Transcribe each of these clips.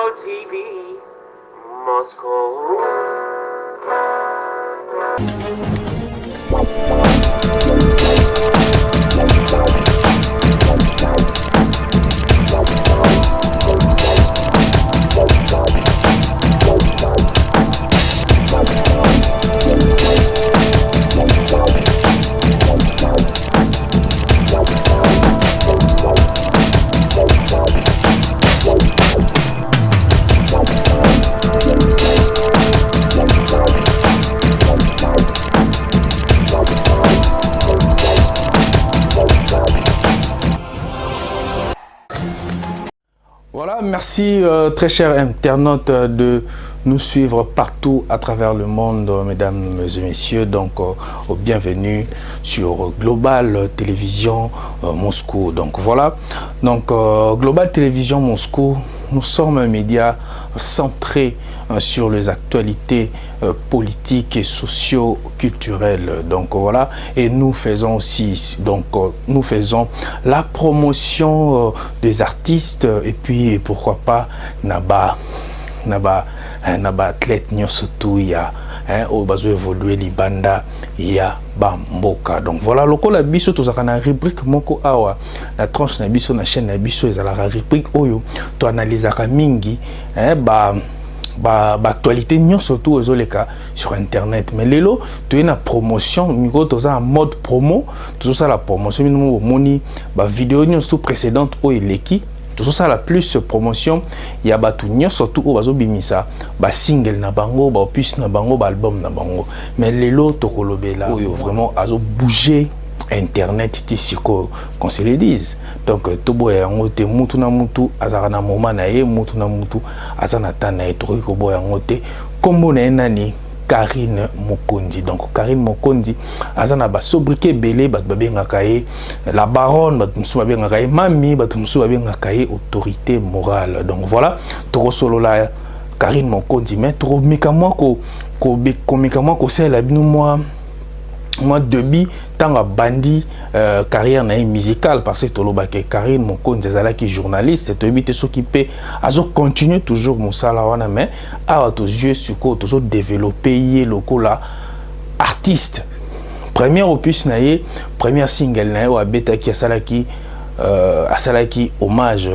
Global TV, Moscow. Voilà, merci très chers internautes de nous suivre partout à travers le monde, mesdames et messieurs. Donc, bienvenue sur Global Télévision Moscou. Donc voilà, donc Global Télévision Moscou, nous sommes un média centré sur les actualités politiques et socio-culturelles. Donc voilà, et nous faisons aussi, donc nous faisons la promotion des artistes et puis pourquoi pas naba athlète surtout il y a au bazo évoluer libanda ya bamboka. Donc voilà lokola biso tozaka na rubrique moko awa la tranche na biso na chaîne na biso ezalaka rubrique oyo to analysaka mingi actualité surtout ezoleka sur internet. Mais lelo tu es na promotion miko toza en mode promo, tout ça la promotion minimo moni ba vidéo surtout précédente oyo eleki tout ça la plus promotion il y a batu surtout au bazo bimisa ba single na bango ba opus na bango ba album na bango. Mais lelo tokolobela oyo vraiment azo bouger internet tisiko qu'on se le dise. Donc tobo yango te mutu na mutu azaka na moment na ye mutu na mutu azana tana e to ko boya ngote kombo na nani Karine Mokonzi. Donc Karine Mokonzi azana ba sobriquet belé bat babengaka ye la baronne bat musu babengaka ye mami bat musu babengaka ye autorité morale. Donc voilà toko solo la Karine Mokonzi mais trop mikamwa ko mikamwa ko sela binu moi début tant bandi carrière musicale parce que toloba ke Karine Mokonzi ezalaki journaliste to ebite s'occuper azo continuer toujours mosala wana mais a to yeux sur ko toujours développer ye lokola artiste. Premier opus na ye, premier single na ye wa beta ki asalaki hommage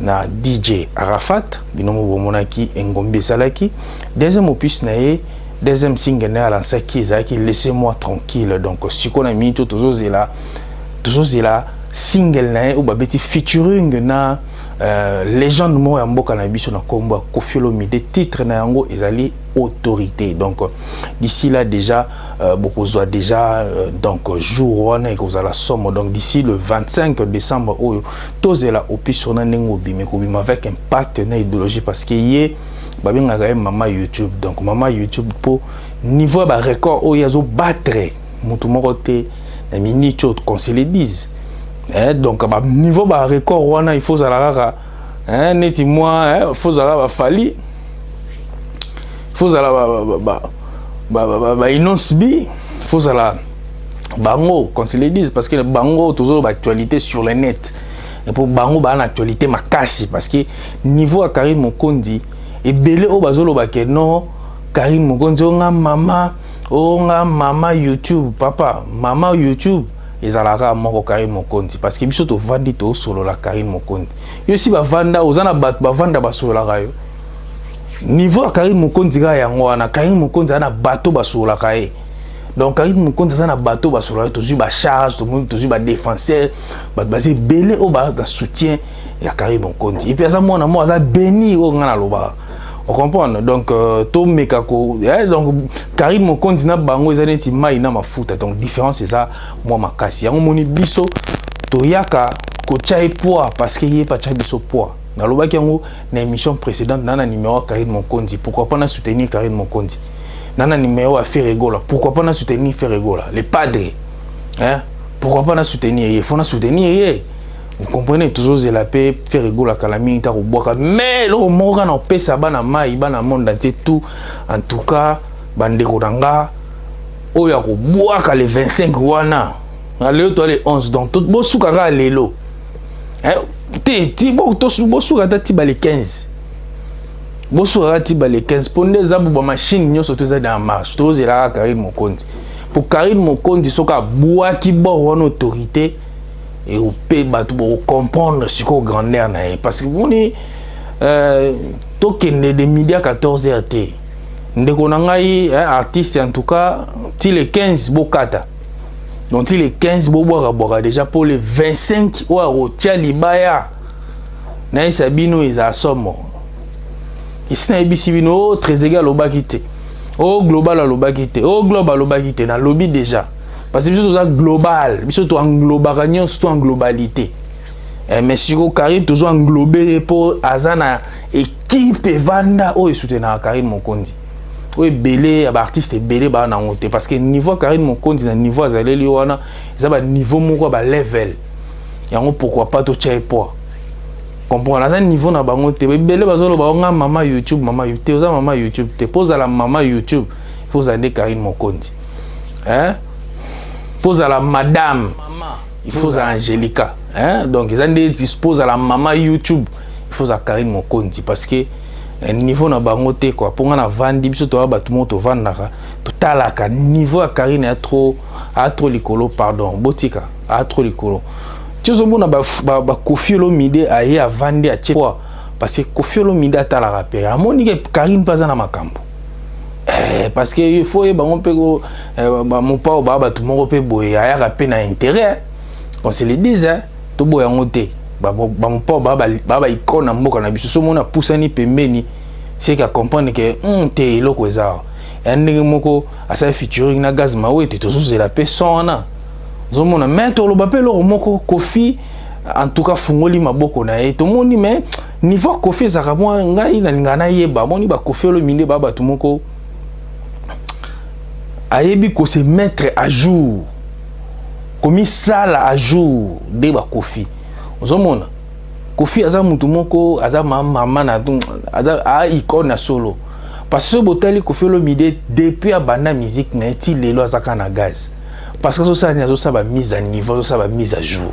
na DJ Arafat binomo bomonaki engombe salaki. Deuxième opus na ye, deuxième single à la qui laissez-moi tranquille. Donc si on a mis tout toujours là single na ou babeti featuring na légende mo ya mboka na biso na komba Koffi Olomide titre na yango ezali autorité. Donc d'ici là déjà beaucoup soit déjà donc jour wana ko la somme. Donc d'ici le 25 décembre oyo tozela opus na nengo bime ko bima avec un partenaire idéologie parce que yé babengaka mama YouTube. Donc mama YouTube pour niveau ba record o yazo battre mutu moko te na mini chot qu'on se le dise. Donc ba niveau ba record wana il faut zalaka neti moi faut zalaka fali il faut zalaka ba inonce bi faut zalaka bango qu'on se le dise parce que bango toujours ba actualité sur le net et pour bango ba actualité makasi parce que niveau à Karine Mokonzi et belé au bazolo bake non Karine Mokonzi nga mama YouTube papa mama YouTube ezalaka moko Karine Mokonzi parce que biso to vandi to solo la Karine Mokonzi yo si ba vanda ozana ba vanda ba solo la kayo niveau à Karine Mokonzi ga yango wana Karine Mokonzi ana bateau ba solo la kaye. Donc Karine Mokonzi ana bateau ba solo to ba charge to monde to ba défenseur ba basé belé au ba soutien ya Karine Mokonzi et puis ça mona mo za béni o ngana loba. On comprend donc to mekako donc Karine Mokonzi na bango ezaneti mai na mafuta. Donc différence c'est ça moi makasi yango moni biso to yaka ko chai poids parce que yé pas chai biso poids na lobaki yango na émission précédente nana numéro Karine Mokonzi pourquoi pas na soutenir Karine Mokonzi nana numéro à Ferregola pourquoi pas na soutenir Ferregola les padres pourquoi pas na soutenir il faut na soutenir. Vous comprenez toujours la paix faire rigoler la calamité au bois mais le moral en paix ça bana mai bana monde entier tout en tout cas bande kodanga oya ko bois les 25 wana allez toi les 11 donc tout beau soukara lelo ti bo to beau soukara ti ba les 15 boso rati ba les 15 pondé za ba machine nyo surtout za dans marche to zela Karine Mokonzi pour Karine Mokonzi soka boa ki bo won autorité et au pe ba to comprendre ce ko grandeur na parce que on est to kende de midi à 14h t ndeko na ngai artiste en tout cas ti les 15 bokata donc ti les 15 boboka déjà pour les 25 o rotia libaya na isabino isa somo ici na ibisibino très égal au bakité au global au bakité au global au bakité na lobby déjà parce que biso ça global biso to engloba kanyo surtout en globalité mais sur Karine toujours englobé pour azana équipe vanda o soutenir Karine Mokonzi o belé artiste belé ba na honte parce que niveau Karine Mokonzi na niveau azaleli wana ça ba niveau moko ba level yango pourquoi pas to tchai poa comprendre à un niveau na bango te belé bazolo ba nga mama YouTube te oza mama YouTube te pose à la mama YouTube il faut aller Karine Mokonzi hein pose à la madame il faut à Angelica hein donc ils ont dispose à la maman YouTube il faut à Karine Mokonzi parce que niveau na bango te quoi pour nga vandi biso to ba tout monde vandaka to talaka niveau à Karine a trop likolo pardon botika a trop likolo tu zo mona ba Koffi Olomide aye a vandi a quoi parce que Koffi Olomide a la rappel a moni que Karine pas na makambo parce que il faut ba on peut mon pa ba tout monde peut boye a rappel na intérêt on se le dit hein to boya ngote ba mon pa ba icône na mboka na biso so mona pusani pembeni c'est qu'à comprendre que te loko za ndenge moko asa featuring na Gaz Mawe te tozo la personne na zo mona mais to lo ba pe lo moko Koffi en tout cas fungoli maboko na e to moni mais niveau Koffi za ka moi ngai na ngana yeba moni ba Koffi Olomide ba ba tout moko ayebi ko se mettre à jour comme ça là à jour de ba Koffi zo mona Koffi aza mutu moko aza mama na aza a icône na solo parce que botali Koffi Olomide depuis abanda musique na ti lelo azaka na Gaz parce que ça ni ça ba mise à niveau ça ba mise à jour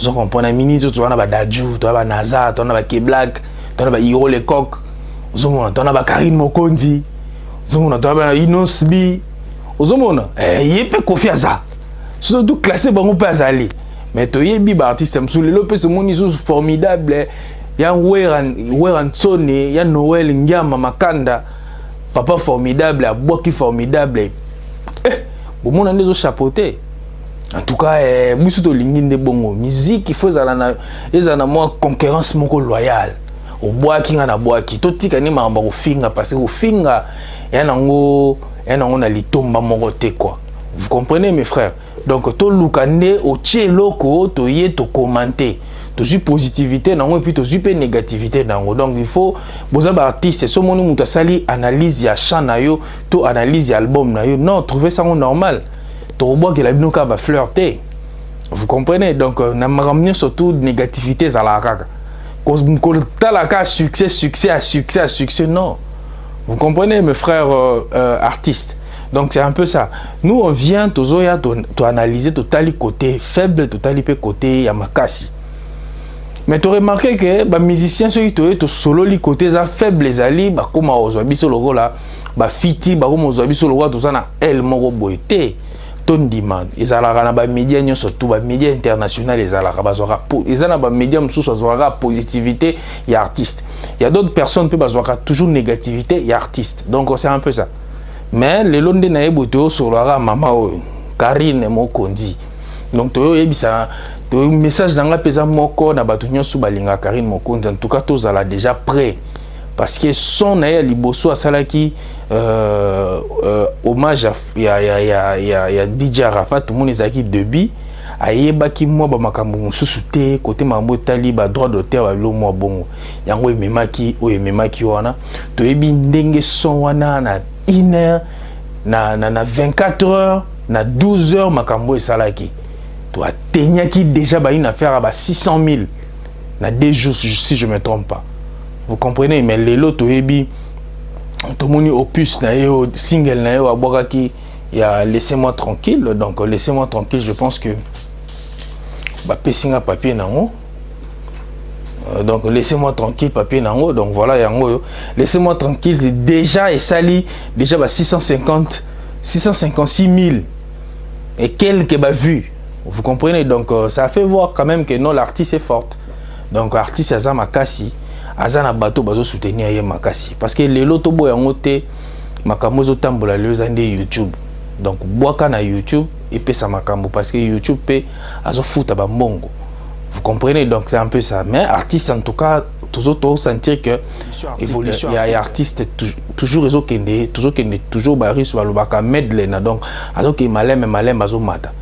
vous comprenez minute tu na ba Dadju tu ba Naza tu na ba K-Black tu na ba Hiro Lecoq vous mona tu na ba Karine Mokonzi vous mona tu ba Inosbi vous mona yepe Koffi aza surtout classé bango pas azali mais to yebi ba artiste msule lopé ce moni sous formidable ya Weran Tsone ya Noël Ngiama Makanda papa formidable aboki formidable bon mon ande zo chapeauté en tout cas biso to lingi nde bongo musique il faut ezana moi concurrence moko loyale o boaki nga na boaki to tika ni mamba ko finga parce que ko finga ya nango na litomba moko te quoi vous comprenez mes frères donc to lukande o loko to ye to commenter to suis positivité nango et puis to suis pe négativité nango donc il faut boza ba artiste so moni muta sali analyse ya chant na yo to analyse ya album na yo non trouver ça normal to bois que la binoka ba flirter vous comprenez donc na ramener surtout négativité za la kaka ko talaka succès non vous comprenez mes frères artistes. Donc c'est un peu ça. Nous on vient tozoya to analyser totali côté faible, totali pe côté ya makasi. Mais tu remarqué que ba musicien ceux qui to solo li côté za faible zali ba koma ozwa biso logo là ba fiti ba koma ozwa biso logo to sana el moko boité ton demand ezalaka na ba média nyonso tout ba média international ezalaka bazwaka ezana ba média msusu azwaka positivité ya artiste. Il y a d'autres personnes peut bazwaka toujours négativité ya artiste. Donc c'est un peu ça. Mais les londe na eboto sur la mama Karine Mokonzi donc to yebisa to message dans la pesa moko na batu nyosu balinga Karine Mokonzi en tout cas tous ala déjà prêt parce que son na liboso asalaki hommage ya DJ Arafat tout monde ezaki debut ayebaki moi ba makambo mususu te côté mambo tali ba droit d'auteur ba lo moi bongo yango ememaki wana to yebi ndenge son wana na 1 heure na 24 heures na 12 heures makambo esalaki to atenyaki déjà ba une affaire à 600 000 na 2 jours si je me trompe pas vous comprenez mais lelo to yebi to moni opus na yo single na yo abokaki ya laissez-moi tranquille donc laissez-moi tranquille je pense que ba pesinga papier nango Donc laissez-moi tranquille papier nango. Donc voilà yango. Laissez-moi tranquille, c'est déjà et sali déjà 656 000 et quelques vues. Vous comprenez, donc ça a fait voir quand même que non, l'artiste est forte. Donc l'artiste Aza Makasi, Aza na bateau bazo soutenir Aye Makasi. Parce que les loto boy en ote makamozo tambola le zande YouTube. Donc boaka na YouTube et pe sa makambo parce que YouTube pe azo foot ba mbongo. Vous comprenez, donc c'est un peu ça. Mais artiste en tout cas toujours sentir que évolution, il y a artiste toujours toujours bari sur le baka medley na donc alors que malem bazo mata.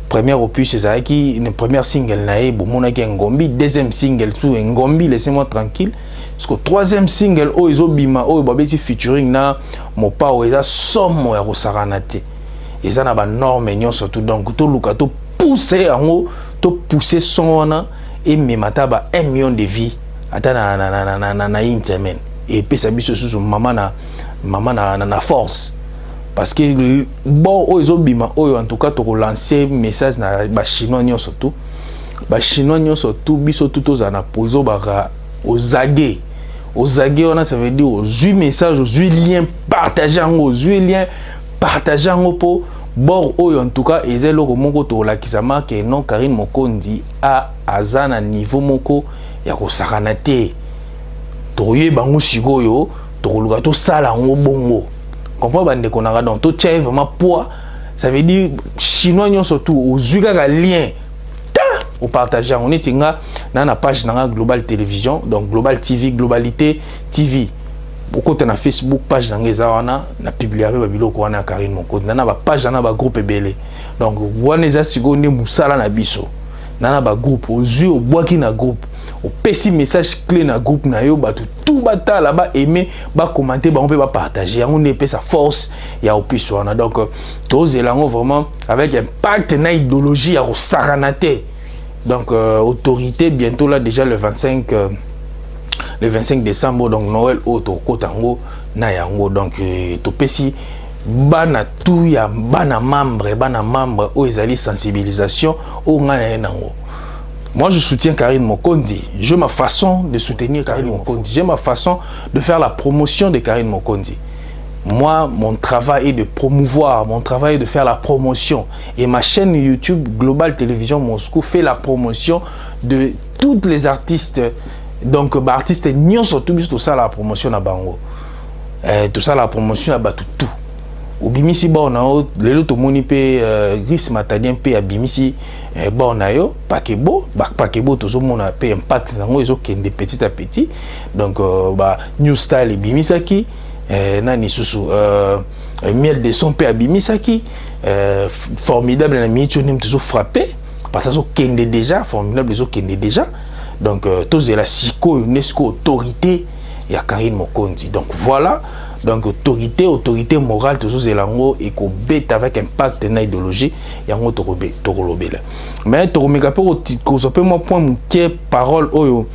Première opus c'est qui une première single nae bomona ki ngombi, deuxième single sous ngombi laissez-moi tranquille. Parce que troisième single o izo bima o babeti featuring na mopa o eza somo ya rosaranate. Eza na ba norme nyon surtout donc to luka to pousser en to pousser son et memata ba 1 million de vies ata na intermen et puis ça biso sous maman na force. Parce que bon ozo bima oyo en tout cas to relancer message na ba chinois nyo surtout biso tout aux ana pozo ba ozage on a ça veut dire aux message aux lien partager en po bon oyo en tout cas ezelo ko moko to la kisama ke non Karine Mokonzi a azana niveau moko ya ko sakana te to ye bango sikoyo to luka to sala ngo bongo. Comprends bande konanga donc to tient vraiment poids, ça veut dire chinois nyon surtout aux kaka lien au partager on est tinga na na page na Global Télévision donc Global TV Globalité TV beaucoup na Facebook page na ngeza wana na publier ba biloko wana Karine Mokonzi na ba page na ba groupe ebele donc wana eza seconde musala na biso na ba groupe aux au boaki na groupe au petit message clé na groupe na yo batu tout bata là-bas aimer ba commenter ba on peut pas partager on est sa force ya opus wana donc tous elango vraiment avec impact na idéologie ya saranate donc autorité bientôt là déjà le 25 décembre donc Noël auto kotango na yango donc to pesi bana tout ya bana membre o ezali sensibilisation o ngana nango. Moi, je soutiens Karine Mokonzi. J'ai ma façon de soutenir Karine Mokonzi. J'ai ma façon de faire la promotion de Karine Mokonzi. Moi, mon travail est de promouvoir, mon travail est de faire la promotion. Et ma chaîne YouTube Global Télévision Moscou fait la promotion de tous les artistes. Donc, artistes, nous surtout tout ça la promotion à Bango. Tout ça la promotion à Batutu. Au bimisi bon le loto moni pe gris matalien pe abimisi bon yo pakebo toujours mon pe impact nango ezo kende petit à petit donc new style bimisaki nani susu miel de son pe abimisaki formidable na micho nem toujours frappé parce que kende déjà formidable ezo kende déjà donc tous la siko UNESCO autorité ya Karine Mokonzi donc voilà. Donc autorité morale toujours elango et ko bet avec impact na idéologie yango tokolobela mais tokomeka pe ko sope mo point qui parole oyo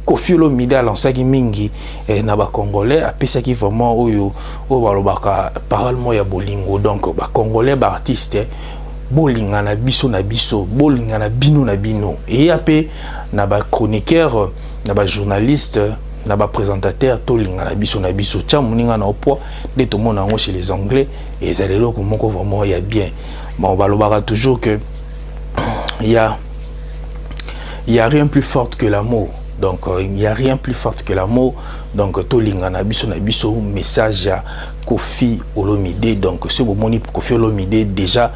Koffi Olomide alansaki mingi na ba congolais apesaki vraiment oyo balobaka parole mo ya bolingo donc ba congolais ba artiste bolinga na biso bolinga na bino et yape na ba chroniqueur na ba journaliste na ba présentateur tolinga na biso tia moninga na poids de tout monde en chez les anglais et ça les loko moko vraiment il y a bien bon balobaka toujours que il y a rien plus fort que l'amour donc il y a rien plus fort que l'amour donc tolinga na biso message à Koffi Olomide donc ce moni Koffi Olomide déjà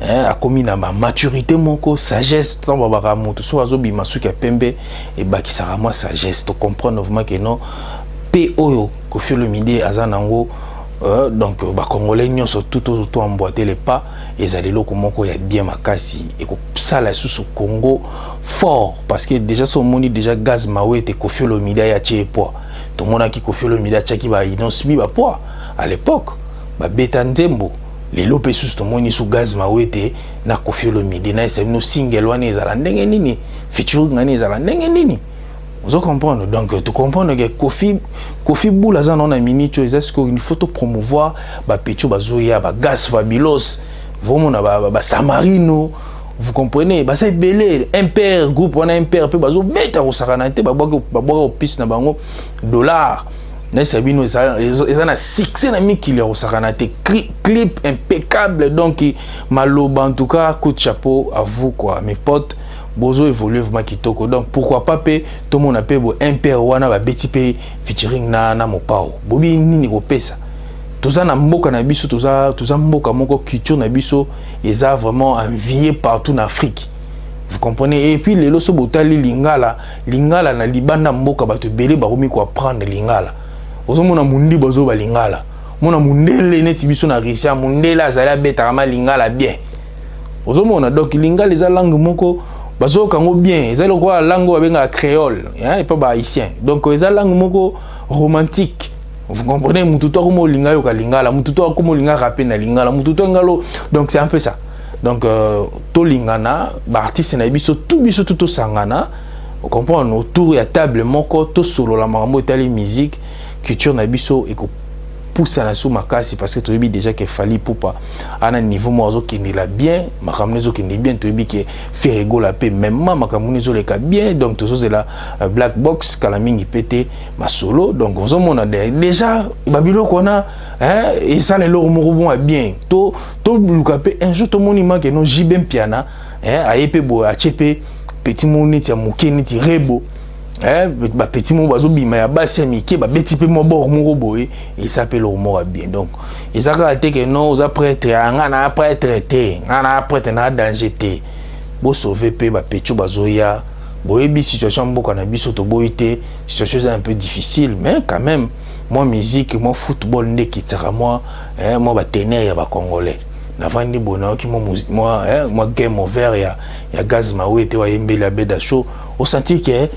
a commis na maturité moko sagesse tant babaka moto so azobi masuki pembe et bakisaka moi sagesse to comprendre vraiment que non pe oyo Koffi Olomide azanango donc ba congolais nyonso tout emboîter les pas ezali loko moko ya bien makasi et ko sala sous Congo fort parce que déjà son moni déjà gaz mawe te Koffi Olomide ya tie poids to mona ki Koffi Olomide chaki ba inosbi ba poids à l'époque ba betanzembo les lopes sous ton moni sous gaz mawete na Koffi Olomide na esa no single wana ezala ndenge nini featuring ngani ezala ndenge nini vous comprenez donc tu comprends que Koffi Boula za na minicho est-ce qu'il faut promouvoir ba pecho bazoya ba gaz fabulos vraiment na ba Samarino vous comprenez, bah c'est belé impair groupe on a impair peu bazo beta ko sakanate ba boka piste na bango dollar na sabino ça na succès na mikili ko sakanate clip impeccable donc maloba en tout cas coup de chapeau à vous quoi mes potes bozo évoluer vraiment kitoko donc pourquoi pas pe tout monde appelle bo impair wana ba beti pe featuring na mopao bobi nini ko pesa toza na mboka na biso toza mboka moko culture na biso eza vraiment envié partout en Afrique. Vous comprenez? Et puis les loso botali lingala na libanda mboka bato belé baromi ko apprendre lingala. Ozo mona mundi bozo ba lingala. Mona mundele neti biso na Russia mundela azala beta ma lingala bien. Ozo mona donc lingala eza langue moko bazo kango bien, eza lokwa langue ba benga créole, hein, et pas ba haïtien. Donc eza langue moko romantique. Vous comprenez, mututo comme linga yo lingala, mututo comme linga rapé na lingala, mututo ngalo. Donc c'est un peu ça. Donc to lingana, ba artiste na biso tout sangana. Vous comprenez, autour ya table moko to solo la marambo tali musique, culture na biso et ko pousse na sous makasi parce que tu dis déjà qu'il fallait pour pas à un niveau mozo qui n'est la bien, makamunezo qui n'est bien tu dis que fait rigolo la paix même makamunezo les cas bien donc tout ça c'est la black box kalamingi pété ma solo donc on a déjà babilo qu'on a hein et ça les loro bon bien to lukapé un jour tout monde il que non jibem piana hein a épé bo a chepé petit moni tia mokeni ti rebo ba petit mot bazo bima ya basi miki ba beti pe mo bor mo boye et ça peut le mot bien donc et ça ka te que non aux prêtre ngana après traité ngana après na danger té bo sauver pe ba pecho bazoya boye bi situation mboka na biso to boité situation un peu difficile mais quand même moi musique moi football ndeki tsaka moi moi ba tenir ya ba congolais na vandi bona ki moi game over ya gaz mawete wa yembele ya beda show au senti que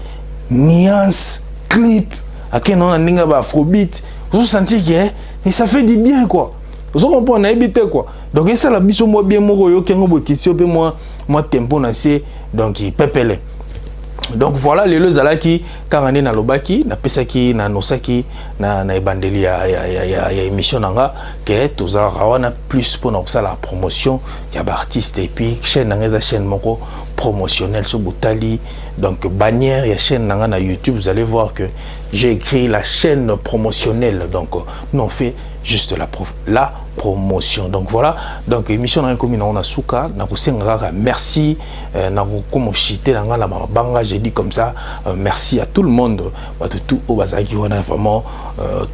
nuance clip à quel nom on a afrobeat vous sentez que et ça fait du bien quoi vous comprenez habiter quoi donc ça la biso moi bien moko yo kengo bo question pe moi tempo na c'est donc il pepele donc voilà les deux alaki karane na lobaki na pesaki na nosaki na ebandeli ya émission nanga que toza rawana plus pour ça la promotion ya ba artiste et puis chaîne nanga chaîne moko promotionnel sur Boutali donc bannière et chaîne na YouTube vous allez voir que j'ai écrit la chaîne promotionnelle donc nous on fait juste la promotion donc voilà donc émission na comme on a souka na kusenga merci na comme chité na la banga j'ai dit comme ça merci à tout le monde tout au bazaki on a vraiment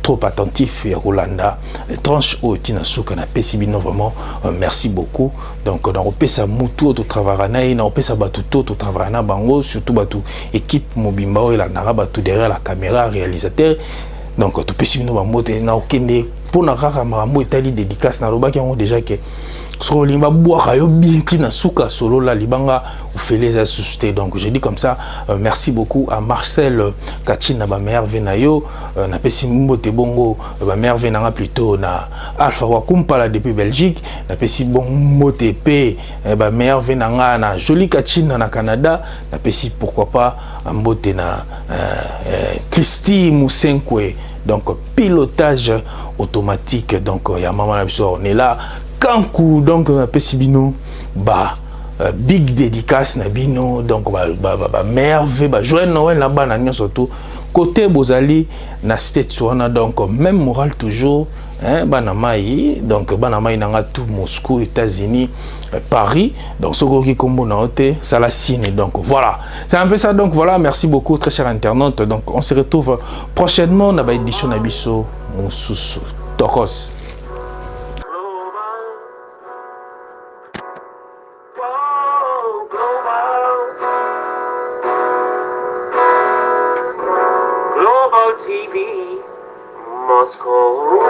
trop attentif et Rolanda tranche au tina souka na pesibino vraiment merci beaucoup donc on pesa mutu au travail na on pesa batu to travail na bango surtout batu équipe mobimba et la nara batu derrière la caméra réalisateur donc tu peux suivre nos mots na okende pour na kaka marambo etali dédicace na lobaki on déjà que sur limba boire yo bien na souka solo la libanga ou fait les assistés donc je dis comme ça merci beaucoup à Marcel Kachina ba mère venayo na pesi mbote bongo ba mère venanga plutôt na Alpha Wakumpala depuis Belgique na pesi bongo TP ba mère venanga na joli Kachina na Canada na pesi pourquoi pas mbote na Christy Moussenkwe donc pilotage automatique donc ya maman la biso on est là Kankou donc na pesibino ba big dédicace na bino donc ba merveille ba joyeux Noël là bas na surtout côté bozali na state wana donc même moral toujours hein banamai donc banamai nanga tout Moscou États-Unis Paris donc ce qui combo na hote ça la signe donc voilà c'est un peu ça donc voilà merci beaucoup très chers internautes donc on se retrouve prochainement na ba édition na biso mususu tokos TV, Moscow.